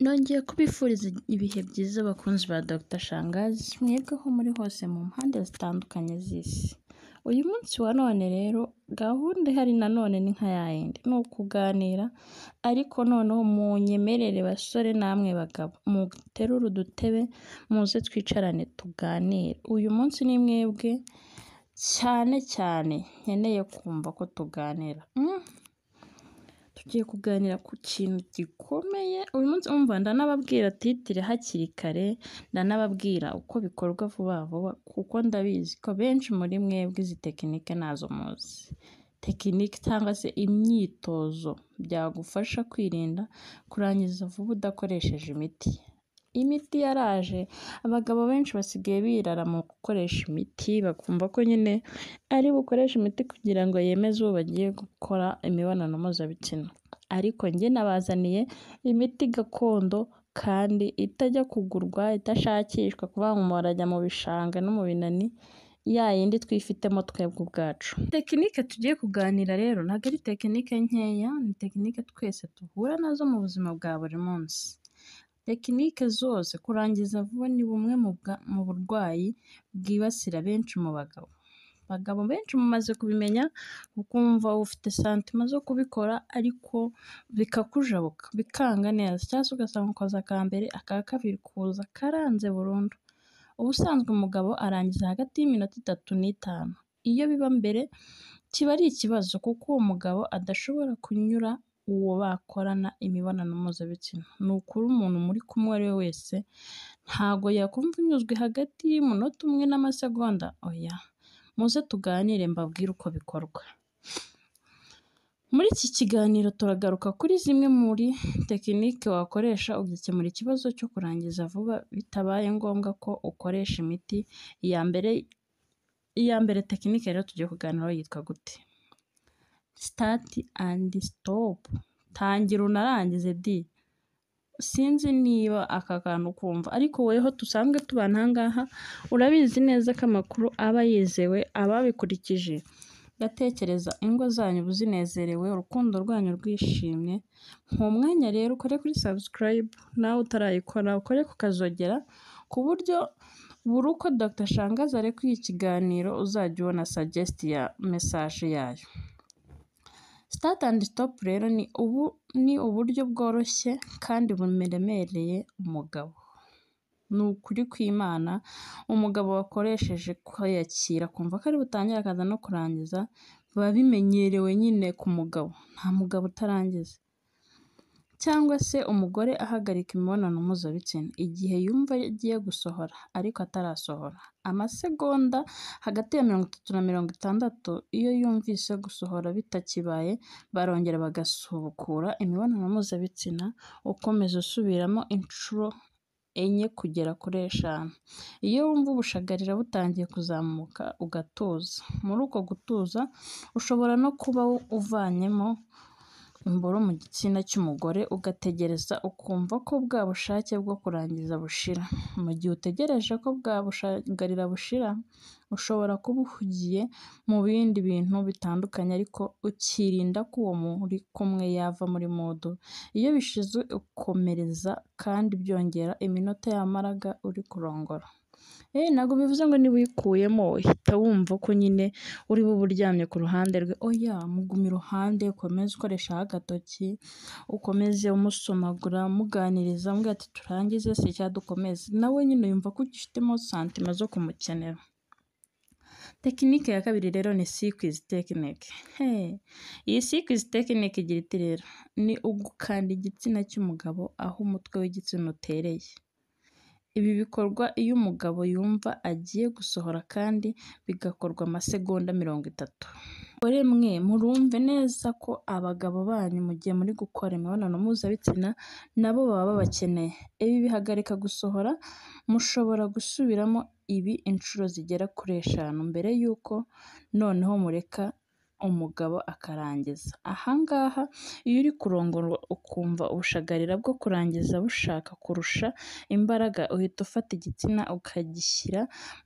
Nongeye kubifuriza ibihe byiza bakunzi ba Dr Shangazi, mwebwe aho muri hose mu mpande zitandukanye z'isi. Uyu munsi wa none rero gahunda ihari nanone ni nka yayindi, ni ukuganira ariko noneho munyemerere basore namwe bagabo, muterure udutebe muze twicarane tuganire. Uyu munsi ni mwebwe cyane nkeneye kumva ko tuganira. Tugiye kuganira ku kintu gikomeye uyu munsi, ndanababwira titire hakiri kare, ndanababwira uko bikorwa vuba vuba kuko ndabizi ko benshi muri mwebwe izi tekinike ntazo muzi. Tekinike cyangwa se imyitozo byagufasha kwirinda kurangiza vuba udakoresheje imiti. Imiti yaraje, abagabo benshi basigaye birara mu gukoresha imiti, bakumva ko nyine ari bukoresha imiti kugira ngo yemeze uwo bagiye gukora imibonano mpuzabitsina. Ariko njye nabazaniye imiti gakondo kandi itajya kugurwa, itashakishwa kuvuga ngo barajya mu bishanga no mu binani, ya yindi twifitemo twebwe ubwacu. Tekinike tugiye kuganira rero ntabwo ari tekinike nkeya, ni tekinike twese duhura nazo mu buzima bwa buri munsi. Tekinike zose kurangiza vuba ni bumwe mu burwayi bwibasira benshi mu bagabo. Abagabo benshi mumaze kubimenya, ukumva ufite santima zo kubikora ariko bikakujabuka, bikanga neza, cyangwa se ugasanga ukoze aka mbere, aka kabiri kuza karanze burundu. Ubusanzwe umugabo arangiza hagati y'iminota 3 n'5. Iyo biba mbere kiba ari ikibazo kuko uwo mugabo adashobora kunyura uwo bakorana imibonano mpuzabitsina. Ni ukuri umuntu muri kumwe ari we wese ntago yakumva unyuzwe hagati y'umunota 1 n'amasegonda. Oya, muze tuganire mbabwire uko bikorwa. Muri iki kiganiro turagaruka kuri zimwe muri tekinike wakoresha ugakemura ikibazo cyo kurangiza vuba bitabaye ngombwa ko ukoresha imiti. Iya mbere tekinike rero tugiye kuganiraho yitwa gute? Start and stop. Tangira unarangize di. Sinzi niba aka kantu kumva, ariko weho tusanzwe tubana ahangaha urabizi neza ko amakuru aba yizewe, ababikurikije gatekereza ingo zanyu buzinezerewe, urukundo rwanyu rwishimye. Mu mwanya rero ukore kuri subscribe, nawe utarayikora ukore kukazogera, ku buryo buri uko Dr Shangazi arekuye ikiganiro uzajya ubona suggest ya message yayo. Start and stop rero ni uburyo bworoshye kandi buremereye umugabo. Ni ukuri kw'Imana, umugabo wakoresheje kwiyakira kumva ko ari butangire akaza no kurangiza, biba bimenyerewe nyine ku mugabo. Nta mugabo utarangiza. Cyangwa se umugore ahagarika imibonano mpuzabitsina igihe yumva agiye gusohora ariko atarasohora. Amasegonda hagati ya 30 na 60, iyo yumvise gusohora bitakibaye, barongera bagasubukura imibonano mpuzabitsina, ukomeza usubiramo inshuro 4 kugera kuri 5. Iyo wumva ubushagarira butangiye kuzamuka ugatuza. Muri uko gutuza ushobora no kuba uvanyemo imboro mu gitsina cy'umugore, ugategereza ukumva ko bwa bushake bwo kurangiza bushira. Mu gihe utegereje ko bwa bushagarira bushira, ushobora kuba uhugiye mu bindi bintu bitandukanye ariko ukirinda ko uwo muri kumwe yava muri modo. Iyo bishize ukomereza kandi byongera iminota yamaraga uri kurongora. Ntabwo bivuze ngo niba uyikuyemo uhita wumva ko nyine uri bube uryamye ku ruhande rwe. Oya, mugume iruhande, ukomeze ukoreshaho agatoki, ukomeze umusomagura, muganiriza, mubwira ati turangize se cyangwa dukomeze. Nawe nyine yumva ko ugifitemo santima zo kumukenera. Tekinike ya kabiri rero ni sequence technique. Iyi sequence technique igira iti rero ni ugukanda igitsina cy'umugabo aho umutwe w'igitsina utereye. Ibi bikorwa iyo umugabo yumva agiye gusohora kandi bigakorwa amasegonda 30. Abagore mwe murumve neza ko abagabo banyu mu gihe muri gukora imibonano mpuzabitsina nabo baba babakeneye. Ibi bihagarika gusohora, mushobora gusubiramo ibi inshuro zigera kuri 5 mbere y'uko noneho mureka umugabo akarangiza. Ahangaha iyo uri kurongora ukumva ubushagarira bwo kurangiza bushaka kurusha imbaraga, uhita ufata igitsina ukagishyira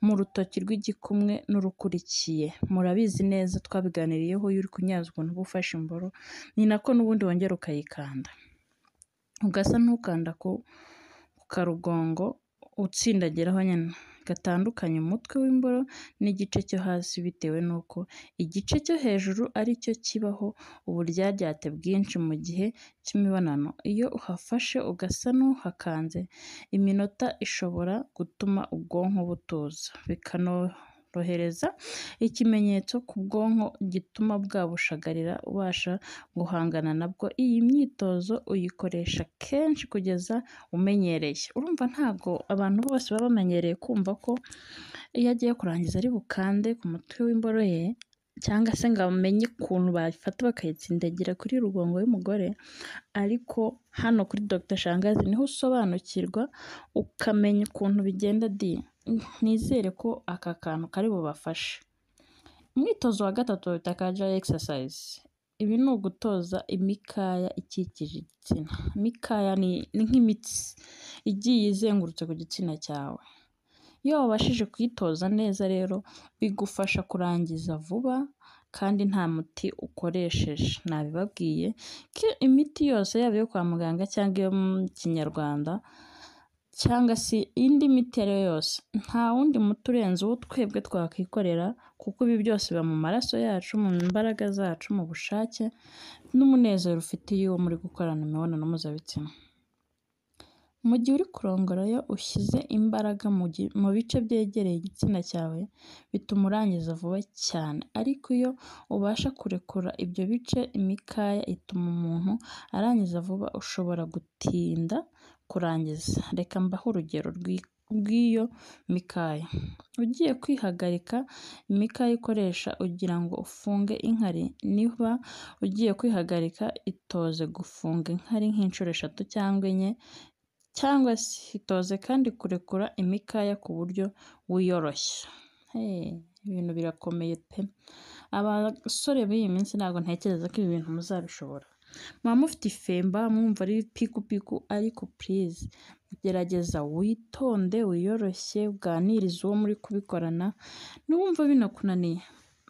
mu rutoki rw'igikumwe n'urukurikiye. Murabizi neza twabiganiriyeho, iyo uri kunyazwa ntubufashe imboro, ni nako n'ubundi wongera ukayikanda. ugasa n'ukanda ku karugongo utsindagiraho nyine, gatandukanya umutwe w'imboro n'igice cyo hasi bitewe n'uko igice cyo hejuru ari cyo kibaho uburyaryate bwinshi mu gihe cy'imibonano. Iyo uhafashe ugasa n'uhakanze iminota ishobora gutuma ubwonko butuza, bikanorohereza ikimenyetso ku bwonko gituma bwabushagarira ubasha guhangana nabwo. Iyi myitozo uyikoresha kenshi kugeza umenyereye. Urumva ntabwo abantu bose baba bamenyereye kumva ko iyo agiye kurangiza ari bukande ku mutwe w'imboro ye, cyangwa se ngo bamenye ukuntu bayifata bakayitsindagira kuri rugongo y'umugore, ariko hano kuri Dr Shangazi niho usobanukirwa ukamenya ukuntu bigenda di. Nizere ko aka kantu kari bubafashe. Umwitozo wa gatatu bita kaja exercise. Ibi ni ugutoza imikaya ikikije igitsina. Imikaya ni nk'imitsi igiye izengurutse ku gitsina cyawe. Iyo wabashije kuyitoza neza rero bigufasha kurangiza vuba kandi nta muti ukoresheje. Nabibabwiye ko imiti yose yaba iyo kwa muganga cyangwa iyo mu kinyarwanda cyangwa se indi miti iyo ari yo yose, nta wundi muti urenze uwo twebwe twakwikorera, kuko ibi byose biba mu maraso yacu, mu mbaraga zacu, mu bushake n'umunezero ufitiye uwo muri gukorana imibonano mpuzabitsina. Mu gihe uri kurongora iyo ushyize imbaraga mu bice byegereye igitsina cyawe bituma urangiza vuba cyane, ariko iyo ubasha kurekura ibyo bice imikaya ituma umuntu arangiza vuba. Ushobora gutinda kurangiza. Reka mbaho urugero rw'iyo mikaya. Ugiye kwihagarika, imikaya ikoresha ugira ngo ufunge inkari. Niba ugiye kwihagarika, itoze gufunga inkari nk'inshuro 3 cyangwa 4, cyangwa se itoze kandi kurekura imikaya ku buryo wiyoroshya. Ibintu birakomeye pe. Abasore b'iyi minsi ntabwo ntekereza ko ibi bintu muzabishobora. Muba mufite ifemba mwumva ari piku, ariko please gerageza witonde, wiyoroshye, uganirize uwo muri kubikorana. Niwumva binakunaniye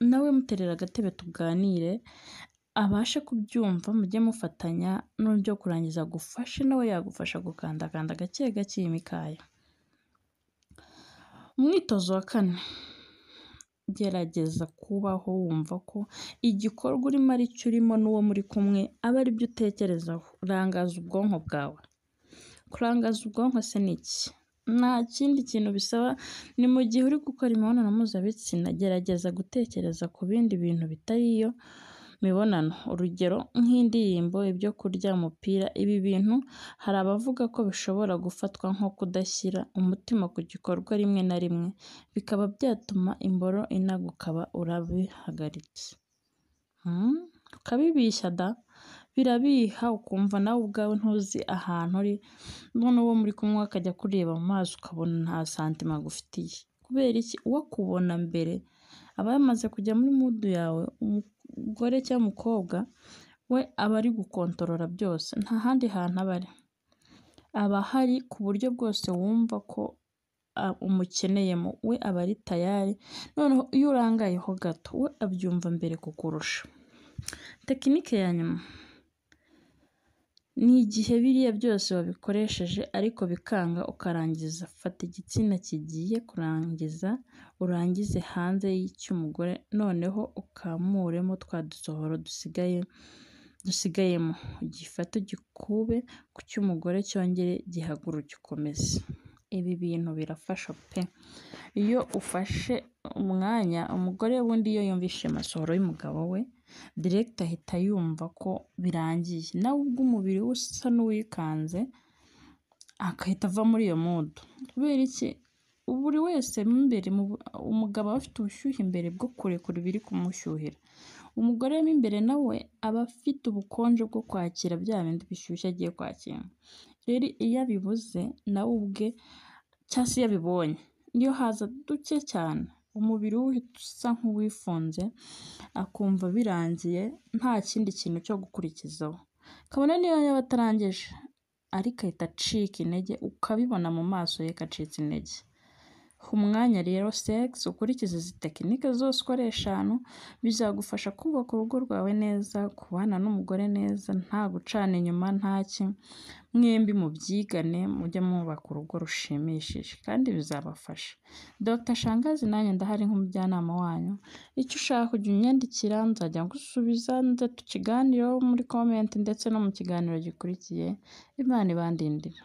nawe muterera agatebe tuganire, abashe kubyumva, mujye mufatanya n'uburyo kurangiza gufashe nawe yagufasha gukandakanda gake gake iyi mikaya. Umwitozo wa 4. Gerageza kubaho wumva ko igikorwa urimo ari cyo urimo n'uwo muri kumwe aba ari byo utekerezaho. Rangaza ubwonko bwawe. Kurangaza ubwonko se ni iki? Nta kindi kintu bisaba. Ni mu gihe uri gukora imibonano mpuzabitsina, gerageza gutekereza ku bindi bintu bitari iyo mibonano. Urugero nk'indirimbo, ibyo kurya, umupira. Ibi bintu hari abavuga ko bishobora gufatwa nko kudashyira umutima ku gikorwa rimwe na rimwe, bikaba byatuma imboro inaguka urabihagaritse. Ukabibishya da, birabiha ukumva nawe ubwawe ntuzi ahantu uri, none uwo muri kumwe akajya kureba mu maso ukabona nta santima agufitiye. Kubera iki? Uwakubona mbere aba yamaze kujya muri mudu yawe. Umugore cyangwa umukobwa we aba ari gukontorora byose, nta handi hantu aba ari. Aba ahari ku buryo bwose wumva ko umukeneyemo, we aba ari tayari. Noneho iyo urangayeho gato, we abyumva mbere kukurusha. Tekinike ya nyuma ni igihe biriya byose wabikoresheje ariko bikanga ukarangiza. Fata igitsina kigiye kurangiza, urangize hanze y'icy'umugore, noneho ukamuremo twa dusohoro dusigayemo. Ugifate ugikube ku cy'umugore, cyongere gihaguruke ukomeze. Ibi bintu birafasha pe. Iyo ufashe umwanya, umugore wundi iyo yumvise amasohoro y'umugabo we direct ahita yumva ko birangiye. Nawe ubwo umubiri we usa n'uwikanze akahita ava muri iyo mood. Kubera iki? Buri wese imbere, umugabo aba afite ubushyuhe imbere bwo kurekura ibiri kumushyuhira. Umugore imbere nawe aba afite ubukonje bwo kwakira bya bindi bishyushye agiye kwakira. Rero iyo abibuze nawe ubwe, cyangwa se iyo abibonye, niyo haza duke cyane, umubiri we uhita usa nk'uwifunze, akumva birangiye nta kindi kintu cyo gukurikizaho. Kabone niyo yaba atarangije, ariko ahita acika intege, ukabibona mu maso ye ko acitse intege. umwanya rero sex, ukurikize izi tekinike zose uko ari eshanu, bizagufasha kubaka urugo rwawe neza, kubana n'umugore neza, nta gucana inyuma, nta ki, mwembi mubyigane mujye mwubaka urugo rushimishije kandi bizabafasha. Dr. Shangazi nanjye ndahari nk'umujyanama wanyu, icyo ushaka kujya unyandikira nzajya ngusubiza, nze tukiganireho muri comment ndetse no mu kiganiro gikurikiye. Imana ibandindire.